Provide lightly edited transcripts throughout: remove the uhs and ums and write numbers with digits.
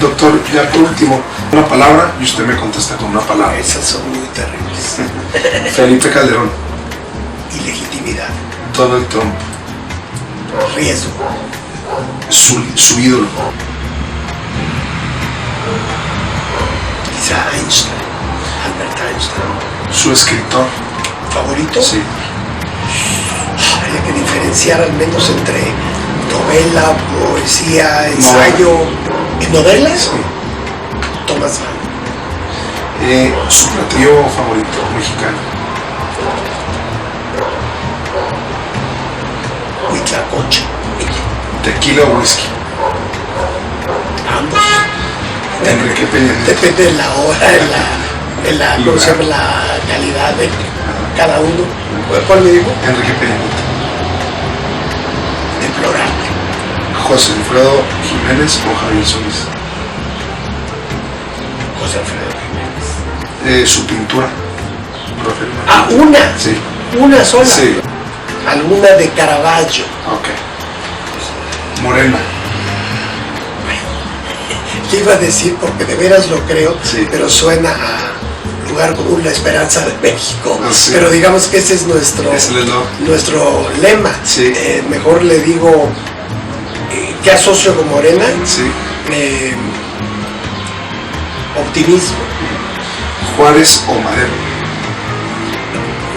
Doctor, ya por último, una palabra y usted me contesta con una palabra. Esas son muy terribles. Felipe Calderón. Ilegitimidad. Donald Trump. Riesgo. Su ídolo. Quizá Einstein. Albert Einstein. Su escritor. ¿Favorito? Sí. Habría que diferenciar al menos entre novela, poesía, ensayo. ¿En novelas? Sí. Thomas Mann. Su platillo favorito mexicano. Huitlacoche. Tequila o whisky. Ambos. Enrique Peña Nieto. Depende de la hora, ¿cómo se llama? La calidad de cada uno. ¿Cuál me digo? Enrique Peña Nieto. Deplorable. José Alfredo Jiménez o Javier Solís. José Alfredo Jiménez. Su pintura. Profe. Ah, una. Sí. Una sola. Sí. Alguna de Caravaggio. Ok. Morena. Te iba a decir porque de veras lo creo, Sí. pero suena a lugar común, la esperanza de México. Ah, sí. Pero digamos que ese es nuestro lema. Sí. Mejor le digo, ¿qué asocio con Morena? Sí. Optimismo. Juárez o Madero.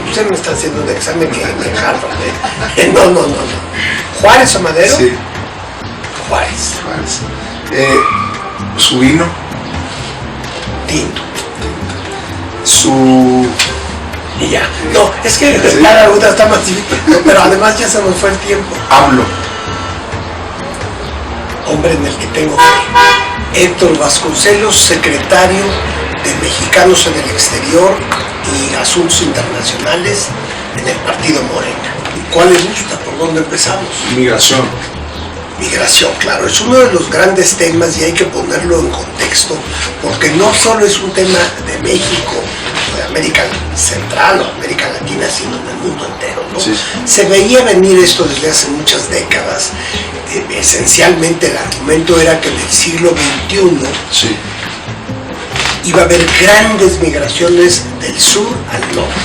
Usted me está haciendo un examen que en Harvard. No. ¿Juárez o Madero? Sí. Juárez. Juárez. Su vino. Tinto. Su... Y ya. No, es que Sí. cada duda está más difícil. Pero además ya se nos fue el tiempo. Hablo. Hombre en el que tengo fe. Héctor Vasconcelos, secretario de Mexicanos en el Exterior y Asuntos Internacionales en el Partido Morena. ¿Cuál le gusta? ¿Por dónde empezamos? Migración. Migración, claro, es uno de los grandes temas y hay que ponerlo en contexto, porque no solo es un tema de México, o de América Central o América Latina, sino en el mundo entero, ¿no? Sí. Se veía venir esto desde hace muchas décadas. Esencialmente el argumento era que en el siglo XXI Sí. iba a haber grandes migraciones del sur al norte.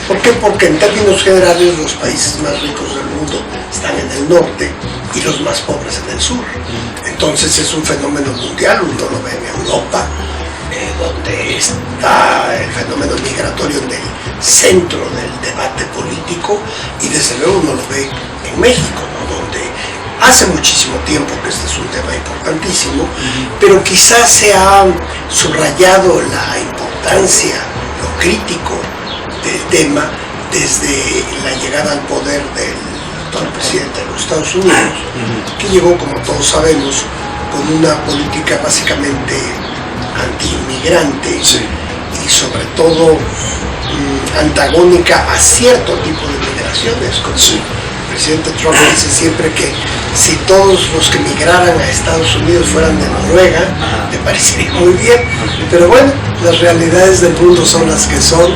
¿Por qué? Porque en términos generales los países más ricos del mundo están en el norte y los más pobres en el sur. Entonces es un fenómeno mundial, uno lo ve en Europa, donde está el fenómeno migratorio en el centro del debate político, y desde luego uno lo ve en México, ¿no? Donde hace muchísimo tiempo que este es un tema importantísimo, pero quizás se ha subrayado la importancia, lo crítico del tema desde la llegada al poder del actual presidente de los Estados Unidos, que llegó, como todos sabemos, con una política básicamente anti-inmigrante, Sí. y sobre todo antagónica a cierto tipo de migraciones. Sí. El presidente Trump dice siempre que si todos los que migraran a Estados Unidos fueran de Noruega, me parecería muy bien, pero bueno, las realidades del mundo son las que son,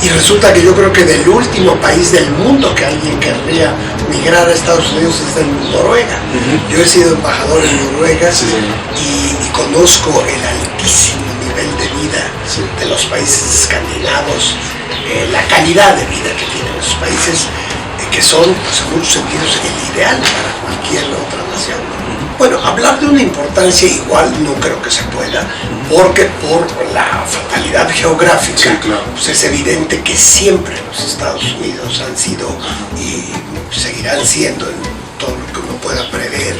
y resulta que yo creo que del último país del mundo que alguien querría migrar a Estados Unidos es de Noruega. Yo he sido embajador en Noruega, Sí, y conozco el altísimo nivel de vida de los países escandinavos, la calidad de vida que tienen esos países, que son, pues, en muchos sentidos, el ideal para cualquier otra nación. Bueno, hablar de una importancia igual no creo que se pueda, porque por la fatalidad geográfica, Sí, claro. pues es evidente que siempre los Estados Unidos han sido y seguirán siendo, en todo lo que uno pueda prever,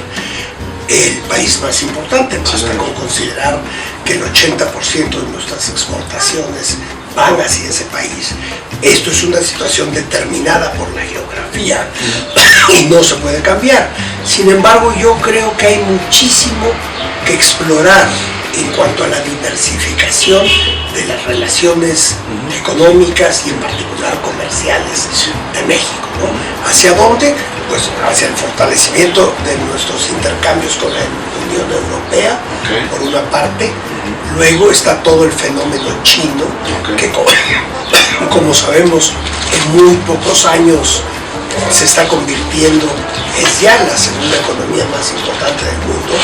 el país más importante. Basta con considerar que el 80% de nuestras exportaciones van hacia ese país. Esto es una situación determinada por la geografía y no se puede cambiar. Sin embargo, yo creo que hay muchísimo que explorar en cuanto a la diversificación de las relaciones económicas y en particular comerciales de México, ¿no? ¿Hacia dónde? Pues hacia el fortalecimiento de nuestros intercambios con la Unión Europea, por una parte. Luego está todo el fenómeno chino, que como sabemos en muy pocos años se está convirtiendo, es ya la segunda economía más importante del mundo,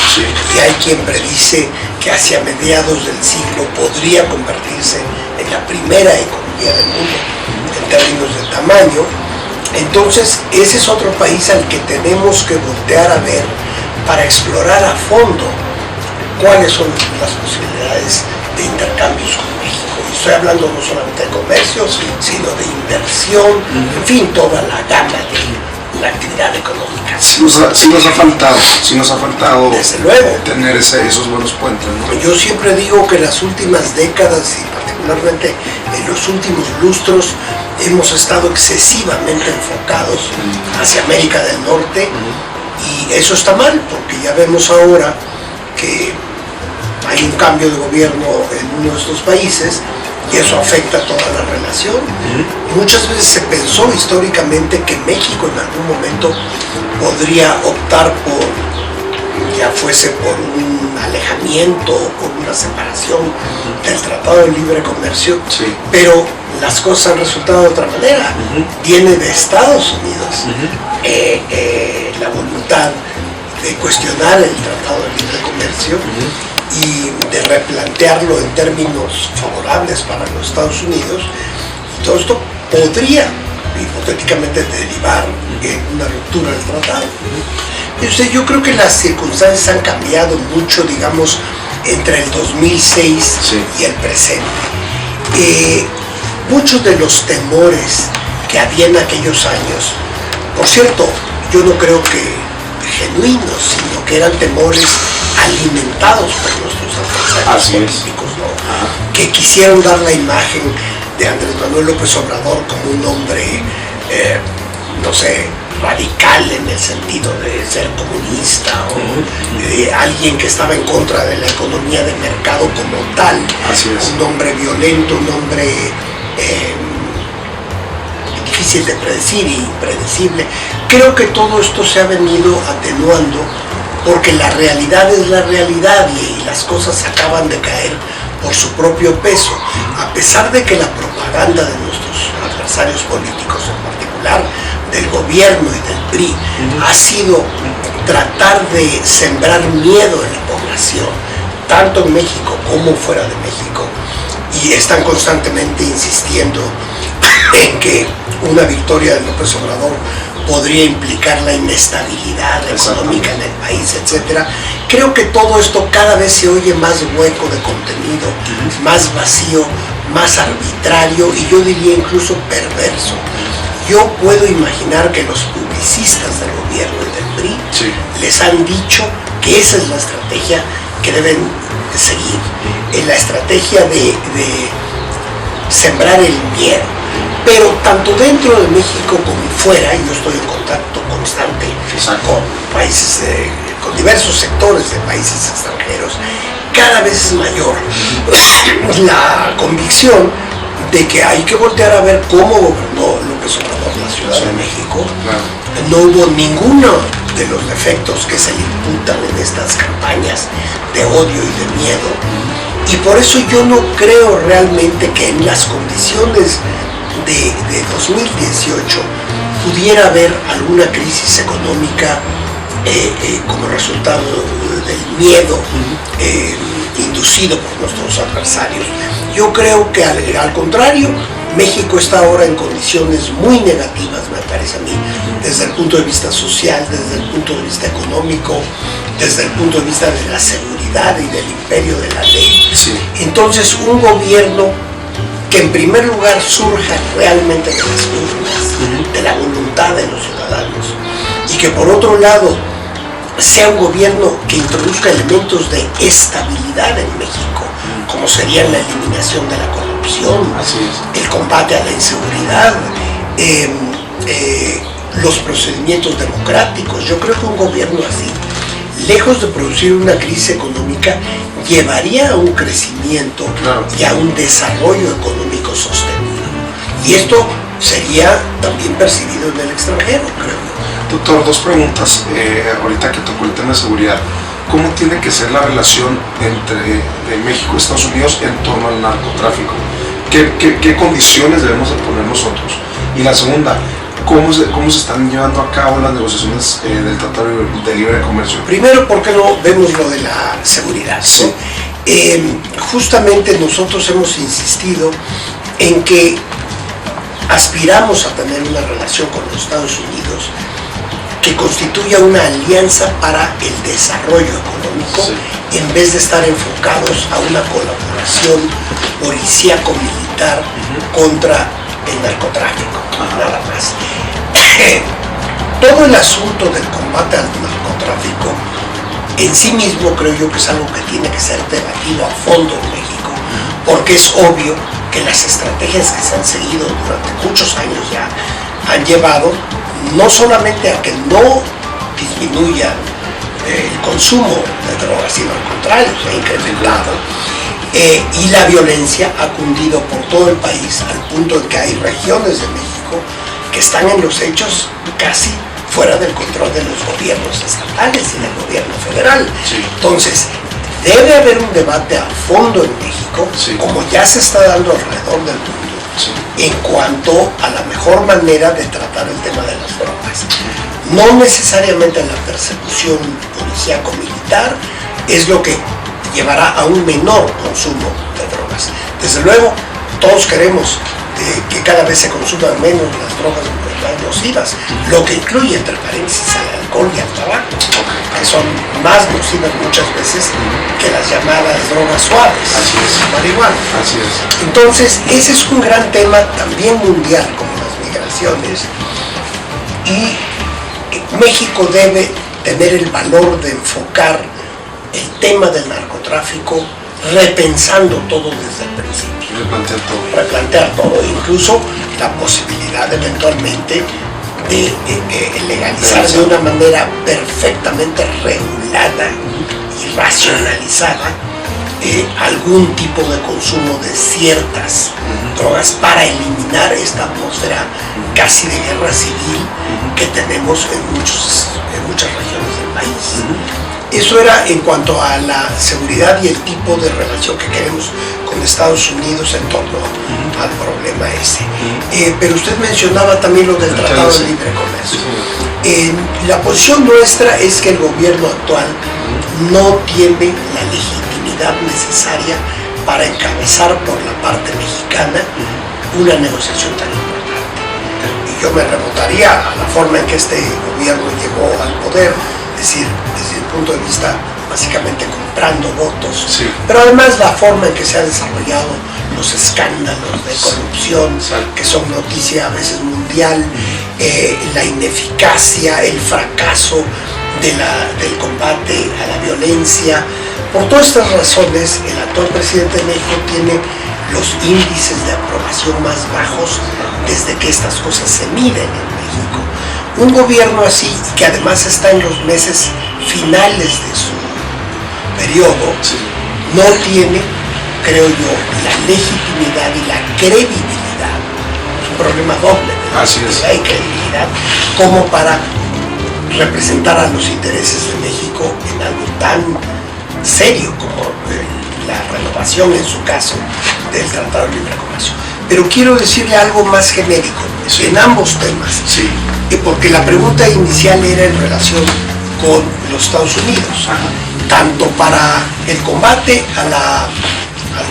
y hay quien predice que hacia mediados del siglo podría convertirse en la primera economía del mundo en términos de tamaño. Entonces ese es otro país al que tenemos que voltear a ver para explorar a fondo cuáles son las posibilidades de intercambios con México. Y estoy hablando no solamente de comercio, sino de inversión, en fin, toda la gama de la actividad económica. Sí nos ha faltado desde luego tener esos buenos puentes, ¿no? Yo siempre digo que las últimas décadas y particularmente en los últimos lustros hemos estado excesivamente enfocados hacia América del Norte, y eso está mal, porque ya vemos ahora que hay un cambio de gobierno en uno de estos países y eso afecta toda la relación. Muchas veces se pensó históricamente que México en algún momento podría optar por, ya fuese por un alejamiento o por una separación del Tratado de Libre Comercio, pero las cosas han resultado de otra manera. Viene de Estados Unidos la voluntad de cuestionar el Tratado de Libre Comercio y de replantearlo en términos favorables para los Estados Unidos. Y todo esto podría hipotéticamente derivar en una ruptura del tratado. Yo creo que las circunstancias han cambiado mucho, digamos, entre el 2006 y el presente. Muchos de los temores que había en aquellos años, por cierto, yo no creo que genuinos, sino que eran temores alimentados por nuestros adversarios políticos, ¿no? Que quisieron dar la imagen de Andrés Manuel López Obrador como un hombre, no sé, radical en el sentido de ser comunista, o alguien que estaba en contra de la economía de mercado como tal, un hombre violento, un hombre difícil de predecir y impredecible. Creo que todo esto se ha venido atenuando porque la realidad es la realidad y las cosas acaban de caer por su propio peso, a pesar de que la propaganda de nuestros adversarios políticos, en particular del gobierno y del PRI, ha sido tratar de sembrar miedo en la población, tanto en México como fuera de México, y están constantemente insistiendo en que una victoria de López Obrador podría implicar la inestabilidad económica en el país, etc. Creo que todo esto cada vez se oye más hueco de contenido, más vacío, más arbitrario y yo diría incluso perverso. Yo puedo imaginar que los publicistas del gobierno y del PRI les han dicho que esa es la estrategia que deben seguir, la estrategia de sembrar el miedo. Pero tanto dentro de México como fuera, y yo estoy en contacto constante con países, con diversos sectores de países extranjeros, cada vez es mayor la convicción de que hay que voltear a ver cómo gobernó López Obrador la Ciudad de México. No hubo ninguno de los defectos que se le imputan en estas campañas de odio y de miedo. Y por eso yo no creo realmente que en las condiciones de 2018 pudiera haber alguna crisis económica como resultado del miedo inducido por nuestros adversarios. Yo creo que al contrario, México está ahora en condiciones muy negativas, me parece a mí, desde el punto de vista social, desde el punto de vista económico, desde el punto de vista de la seguridad y del imperio de la ley. Entonces, un gobierno que en primer lugar surja realmente de las urnas, de la voluntad de los ciudadanos, y que por otro lado sea un gobierno que introduzca elementos de estabilidad en México, como serían la eliminación de la corrupción, el combate a la inseguridad, los procedimientos democráticos. Yo creo que un gobierno así, lejos de producir una crisis económica, llevaría a un crecimiento y a un desarrollo económico sostenido. Y esto sería también percibido en el extranjero, creo yo. Doctor, dos preguntas. Ahorita que tocó el tema de seguridad, ¿cómo tiene que ser la relación entre México y Estados Unidos en torno al narcotráfico? ¿Qué condiciones debemos de poner nosotros? Y la segunda, ¿cómo se están llevando a cabo las negociaciones del Tratado de Libre Comercio? Primero, ¿por qué no vemos lo de la seguridad? ¿No? Justamente nosotros hemos insistido en que aspiramos a tener una relación con los Estados Unidos que constituya una alianza para el desarrollo económico, sí, en vez de estar enfocados a una colaboración policíaco-militar contra el narcotráfico, nada más. Todo el asunto del combate al narcotráfico en sí mismo creo yo que es algo que tiene que ser debatido a fondo en México, porque es obvio que las estrategias que se han seguido durante muchos años ya han llevado no solamente a que no disminuya el consumo de drogas, sino al contrario, se ha incrementado, y la violencia ha cundido por todo el país al punto de que hay regiones de México que están en los hechos casi fuera del control de los gobiernos estatales y del gobierno federal. Sí. Entonces, debe haber un debate a fondo en México, sí, como ya se está dando alrededor del mundo, sí, en cuanto a la mejor manera de tratar el tema de las drogas. No necesariamente la persecución policíaco-militar es lo que llevará a un menor consumo de drogas. Desde luego, todos queremos que cada vez se consuman menos las drogas más nocivas, lo que incluye, entre paréntesis, al alcohol y al tabaco, que son más nocivas muchas veces que las llamadas drogas suaves, así es, marihuana. Así es. Entonces, ese es un gran tema también mundial, como las migraciones, y México debe tener el valor de enfocar el tema del narcotráfico repensando todo desde el principio. Replantear todo, incluso la posibilidad eventualmente de legalizar de una manera perfectamente regulada y racionalizada algún tipo de consumo de ciertas drogas para eliminar esta atmósfera casi de guerra civil que tenemos en muchas regiones del país. Eso era en cuanto a la seguridad y el tipo de relación que queremos con Estados Unidos en torno al problema ese. Pero usted mencionaba también lo del Tratado de Libre Comercio. La posición nuestra es que el gobierno actual no tiene la legitimidad necesaria para encabezar por la parte mexicana una negociación tan importante. Y yo me remontaría a la forma en que este gobierno llegó al poder, es decir, desde el punto de vista básicamente comprando votos, sí, pero además la forma en que se han desarrollado los escándalos de corrupción, que son noticia a veces mundial, la ineficacia, el fracaso del combate a la violencia. Por todas estas razones, el actual presidente de México tiene los índices de aprobación más bajos desde que estas cosas se miden en México. Un gobierno así, que además está en los meses finales de su periodo, sí, no tiene, creo yo, la legitimidad y la credibilidad. Es un problema doble, ¿verdad? Así es. Hay credibilidad como para representar a los intereses de México en algo tan serio como la renovación, en su caso, del Tratado de Libre Comercio. Pero quiero decirle algo más genérico, sí, en ambos temas, sí, porque la pregunta inicial era en relación con los Estados Unidos, tanto para el combate al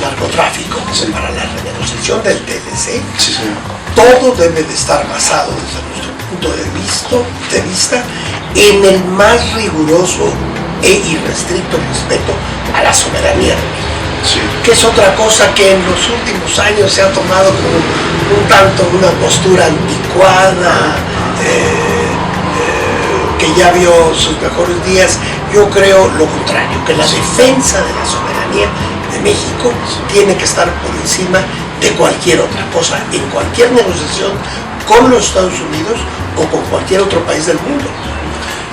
narcotráfico como para la renegociación del TLC, sí, sí, todo debe de estar basado desde nuestro punto de vista en el más riguroso e irrestricto respeto a la soberanía de México. Sí. Que es otra cosa que en los últimos años se ha tomado como un tanto una postura anticuada, que ya vio sus mejores días. Yo creo lo contrario, que la defensa de la soberanía de México tiene que estar por encima de cualquier otra cosa, en cualquier negociación con los Estados Unidos o con cualquier otro país del mundo.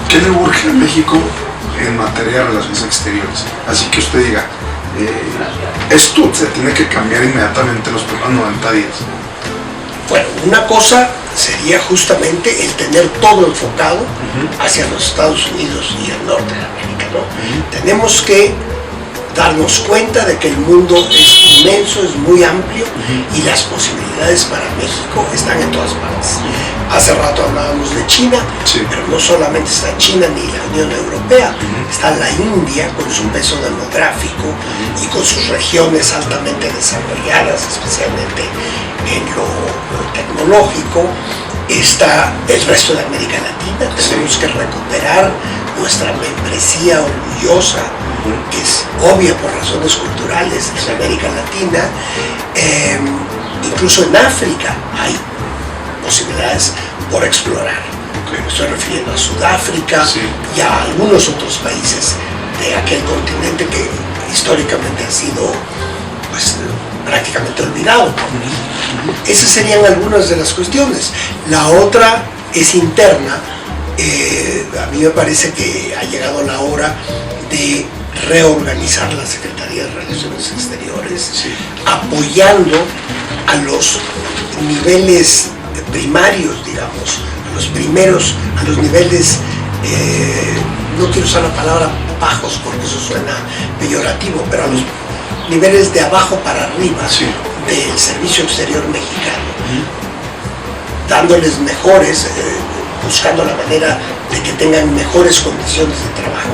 ¿Qué le urge a México en materia de relaciones exteriores? Así que usted diga, esto se tiene que cambiar inmediatamente en los primeros 90 días. Bueno, una cosa sería justamente el tener todo enfocado hacia los Estados Unidos y el norte de América, ¿no? Tenemos que darnos cuenta de que el mundo es inmenso, es muy amplio y las posibilidades para México están en todas partes. Hace rato hablábamos de China, Sí. pero no solamente está China ni la Unión Europea, está la India con su peso demográfico y con sus regiones altamente desarrolladas, especialmente en lo tecnológico. Está el resto de América Latina. Tenemos que recuperar nuestra membresía orgullosa, que es obvia por razones culturales en América Latina. Incluso en África hay posibilidades por explorar. Me estoy refiriendo a Sudáfrica y a algunos otros países de aquel continente que históricamente ha sido pues, prácticamente olvidado por mí. Esas serían algunas de las cuestiones. La otra es interna. A mí me parece que ha llegado la hora de reorganizar la Secretaría de Relaciones Exteriores, apoyando a los niveles primarios, digamos, a los niveles, no quiero usar la palabra bajos porque eso suena peyorativo, pero a los niveles de abajo para arriba del servicio exterior mexicano, dándoles mejores, buscando la manera de que tengan mejores condiciones de trabajo.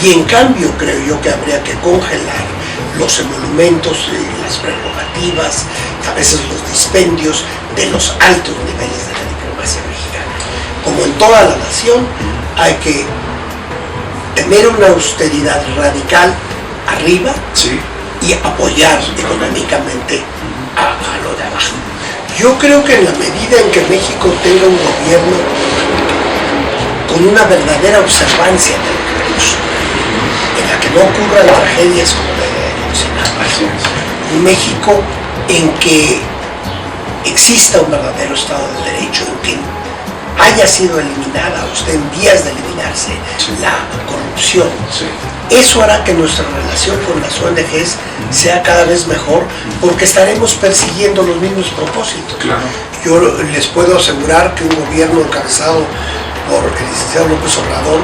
Y en cambio creo yo que habría que congelar los emolumentos y las prerrogativas, a veces los dispendios de los altos niveles de la diplomacia mexicana. Como en toda la nación, hay que tener una austeridad radical arriba y apoyar económicamente a lo de abajo. Yo creo que en la medida en que México tenga un gobierno con una verdadera observancia de los derechos, en la que no ocurran tragedias como la de Ayotzinapa, un México en que exista un verdadero Estado de Derecho, en que haya sido eliminada o esté en vías de eliminarse la corrupción, eso hará que nuestra relación con las ONGs sea cada vez mejor, porque estaremos persiguiendo los mismos propósitos. Yo les puedo asegurar que un gobierno encabezado por el licenciado López Obrador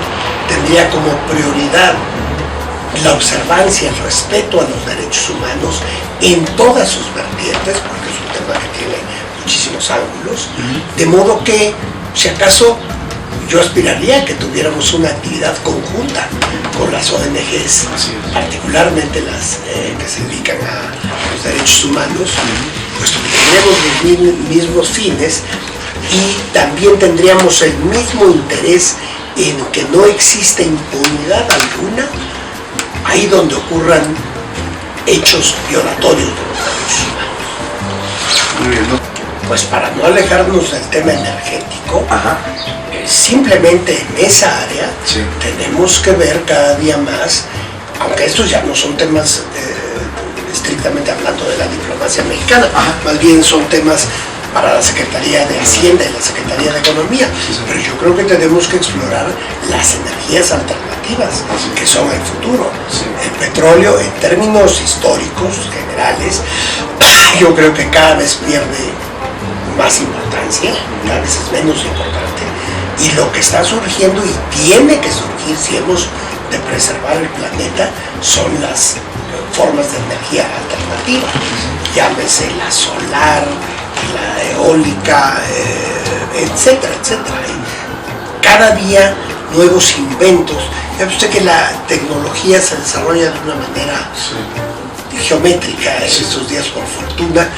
tendría como prioridad la observancia, el respeto a los derechos humanos en todas sus vertientes, porque es un tema que tiene muchísimos ángulos, de modo que, si acaso, yo aspiraría a que tuviéramos una actividad conjunta con las ONGs, particularmente las que se dedican a los derechos humanos, puesto que tendríamos los mismos fines y también tendríamos el mismo interés en que no exista impunidad alguna ahí donde ocurran hechos violatorios de los derechos humanos. Muy bien, ¿no? Pues para no alejarnos del tema energético, simplemente en esa área tenemos que ver cada día más, aunque estos ya no son temas estrictamente hablando de la diplomacia mexicana, más bien son temas para la Secretaría de Hacienda y la Secretaría de Economía, pero yo creo que tenemos que explorar las energías alternativas, que son el futuro. El petróleo, en términos históricos generales, yo creo que cada vez pierde más importancia, cada vez es menos importante, y lo que está surgiendo y tiene que surgir si hemos de preservar el planeta son las formas de energía alternativa, llámese la solar, la eólica, etcétera, etcétera. Cada día nuevos inventos. Ya usted que la tecnología se desarrolla de una manera geométrica en estos días, por fortuna,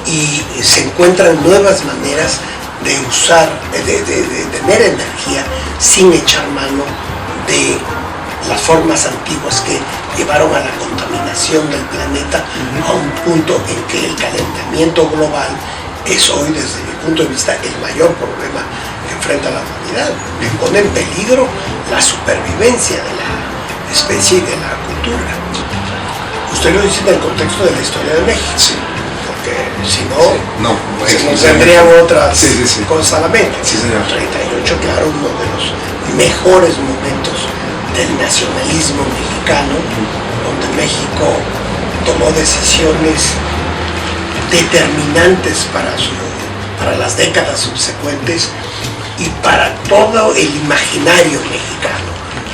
y se encuentran nuevas maneras de usar, de tener energía sin echar mano de las formas antiguas que llevaron a la contaminación del planeta a un punto en que el calentamiento global es hoy, desde mi punto de vista, el mayor problema que enfrenta la humanidad. Pone en peligro la supervivencia de la especie y de la cultura. Usted lo dice en el contexto de la historia de México, porque si no, pues tendrían otras cosas a la mente. 38, claro, uno de los mejores momentos del nacionalismo mexicano, donde México tomó decisiones determinantes para las décadas subsecuentes y para todo el imaginario mexicano.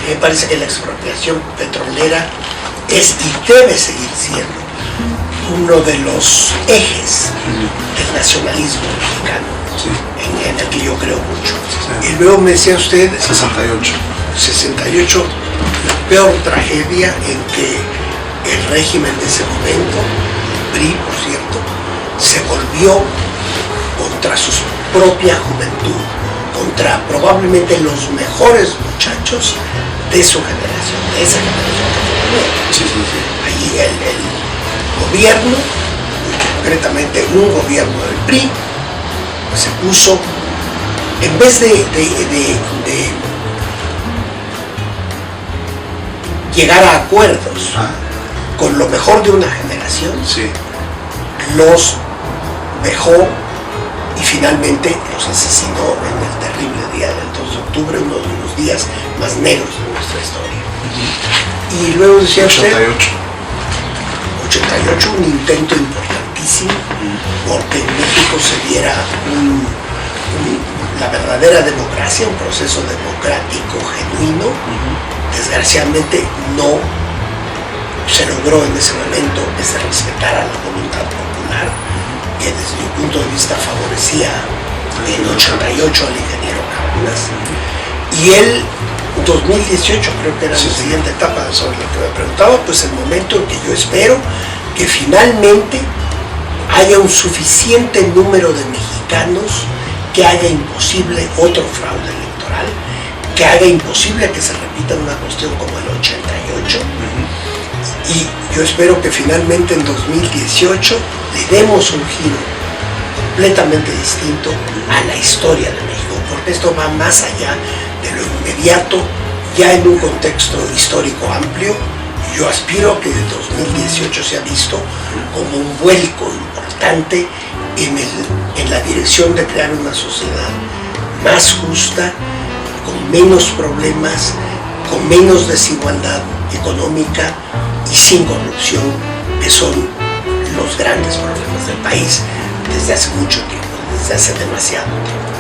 Me parece que la expropiación petrolera es y debe seguir siendo uno de los ejes del nacionalismo mexicano. en el que yo creo mucho. Sí. Y luego me decía usted... 68. 68, la peor tragedia en que el régimen de ese momento, el PRI, por cierto, se volvió contra su propia juventud, contra probablemente los mejores muchachos de su generación, de esa generación que fue. Ahí el gobierno, concretamente un gobierno del PRI, se puso, en vez de llegar a acuerdos con lo mejor de una generación, los dejó y finalmente los asesinó en el terrible día del 2 de octubre, uno de los días más negros de nuestra historia. Y luego decía 88. 88, un intento importantísimo porque en México se diera la verdadera democracia, un proceso democrático genuino. Desgraciadamente no se logró en ese momento que se respetara la voluntad popular, que desde mi punto de vista favorecía en 88 al ingeniero Cárdenas. Y el 2018 creo que era la siguiente etapa sobre la que me preguntaba, pues el momento en que yo espero que finalmente haya un suficiente número de mexicanos que haga imposible otro fraude electoral, que haga imposible que se repita una cuestión como el 88. Y yo espero que finalmente en 2018 le demos un giro completamente distinto a la historia de México, porque esto va más allá de lo inmediato, ya en un contexto histórico amplio. Yo aspiro a que el 2018 sea visto como un vuelco importante en la dirección de crear una sociedad más justa, con menos problemas, con menos desigualdad económica y sin corrupción, que son los grandes problemas del país desde hace mucho tiempo, desde hace demasiado tiempo.